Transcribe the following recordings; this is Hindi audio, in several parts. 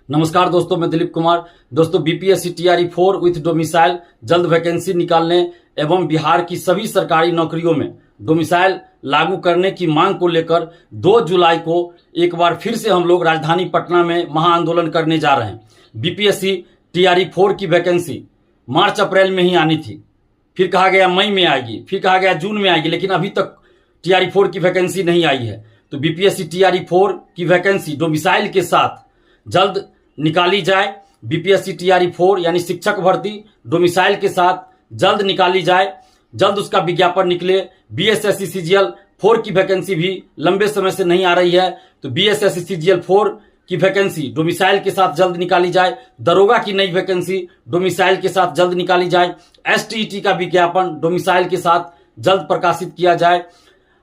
नमस्कार दोस्तों, मैं दिलीप कुमार। दोस्तों, बीपीएससी टीआरई 4 विथ डोमिसाइल जल्द वैकेंसी निकालने एवं बिहार की सभी सरकारी नौकरियों में डोमिसाइल लागू करने की मांग को लेकर 2 जुलाई को एक बार फिर से हम लोग राजधानी पटना में महाआंदोलन करने जा रहे हैं। बीपीएससी टीआरई 4 की वैकेंसी मार्च अप्रैल में ही आनी थी, फिर कहा गया मई में आएगी, फिर कहा गया जून में आएगी, लेकिन अभी तक टीआरई 4 की वैकेंसी नहीं आई है। तो बीपीएससी टीआरई 4 की वैकेंसी डोमिसाइल के साथ जल्द निकाली जाए। बीपीएससी टीआरई 4 यानी शिक्षक भर्ती डोमिसाइल के साथ जल्द निकाली जाए, जल्द उसका विज्ञापन निकले। बीएसएससी सीजीएल 4 की वैकेंसी भी लंबे समय से नहीं आ रही है, तो बीएसएससी सीजीएल 4 की वैकेंसी डोमिसाइल के साथ जल्द निकाली जाए। दरोगा की नई वैकेंसी डोमिसाइल के साथ जल्द निकाली जाए। एसटीईटी का विज्ञापन डोमिसाइल के साथ जल्द प्रकाशित किया जाए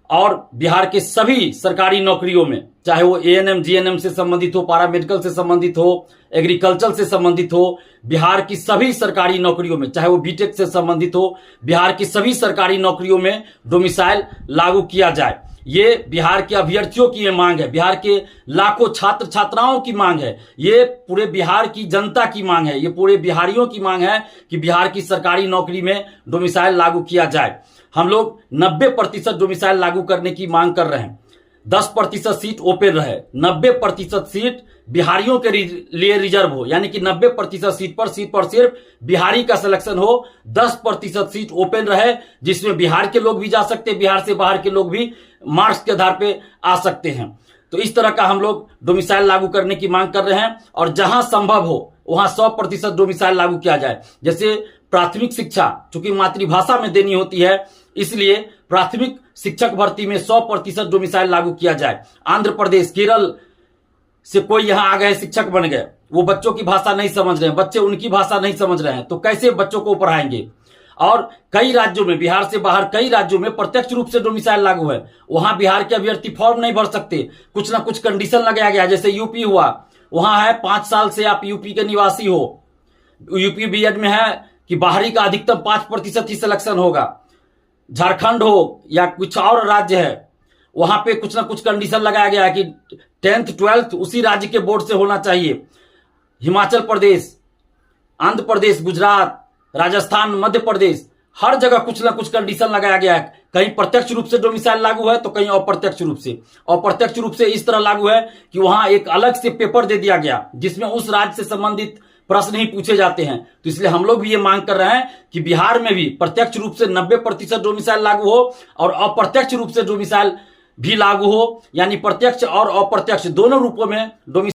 और बिहार के सभी सरकारी नौकरियों में, चाहे वो एएनएम जीएनएम से संबंधित हो, पारामेडिकल से संबंधित हो, एग्रीकल्चर से संबंधित हो, बिहार की सभी सरकारी नौकरियों में, चाहे वो बीटेक से संबंधित हो, बिहार की सभी सरकारी नौकरियों में डोमिसाइल लागू किया जाए। ये बिहार के अभ्यर्थियों की ये मांग है, बिहार के लाखों छात्र छात्राओं की मांग है, ये पूरे बिहार की जनता की मांग है, ये पूरे बिहारियों की मांग है कि बिहार की सरकारी नौकरी में डोमिसाइल लागू किया जाए। हम लोग 90% डोमिसाइल लागू करने की मांग कर रहे हैं। 10% सीट ओपन रहे, 90% सीट बिहारियों के लिए रिजर्व हो, यानी कि 90% सीट पर सिर्फ बिहारी का सिलेक्शन हो। 10% सीट ओपन रहे जिसमें बिहार के लोग भी जा सकते हैं, बिहार से बाहर के लोग भी मार्क्स के आधार पे आ सकते हैं। तो इस तरह का हम लोग डोमिसाइल लागू करने की मांग कर रहे हैं और जहां संभव हो वहां 100% डोमिसाइल लागू किया जाए। जैसे प्राथमिक शिक्षा चूंकि मातृभाषा में देनी होती है, इसलिए प्राथमिक शिक्षक भर्ती में 100% डोमिसाइल लागू किया जाए। आंध्र प्रदेश, केरल से कोई यहां आ गए, शिक्षक बन गए, वो बच्चों की भाषा नहीं समझ रहे हैं, बच्चे उनकी भाषा नहीं समझ रहे हैं, तो कैसे बच्चों को पढ़ाएंगे। और कई राज्यों में, बिहार से बाहर कई राज्यों में प्रत्यक्ष रूप से डोमिसाइल लागू है, वहां बिहार के अभ्यर्थी फॉर्म नहीं भर सकते, कुछ ना कुछ कंडीशन लगाया गया। जैसे यूपी हुआ, वहां है 5 साल से आप यूपी के निवासी हो, यूपी बीएड में है कि बाहरी का अधिकतम 5% ही सिलेक्शन होगा। झारखंड हो या कुछ और राज्य है, वहां पे कुछ ना कुछ कंडीशन लगाया गया है कि 10th 12th उसी राज्य के बोर्ड से होना चाहिए। हिमाचल प्रदेश, आंध्र प्रदेश, गुजरात, राजस्थान, मध्य प्रदेश, हर जगह कुछ ना कुछ कंडीशन लगाया गया है। कहीं प्रत्यक्ष रूप से डोमिसाइल लागू है तो कहीं अप्रत्यक्ष रूप से। अप्रत्यक्ष रूप से इस तरह लागू है कि वहां एक अलग से पेपर दे दिया गया जिसमें उस राज्य से संबंधित प्रश्न ही पूछे जाते हैं। तो इसलिए हम लोग भी ये मांग कर रहे हैं कि बिहार में भी प्रत्यक्ष रूप से 90% डोमिसाइल लागू हो और अप्रत्यक्ष रूप से डोमिसाइल भी लागू हो, यानी प्रत्यक्ष और अप्रत्यक्ष दोनों रूपों में डोमिसाइल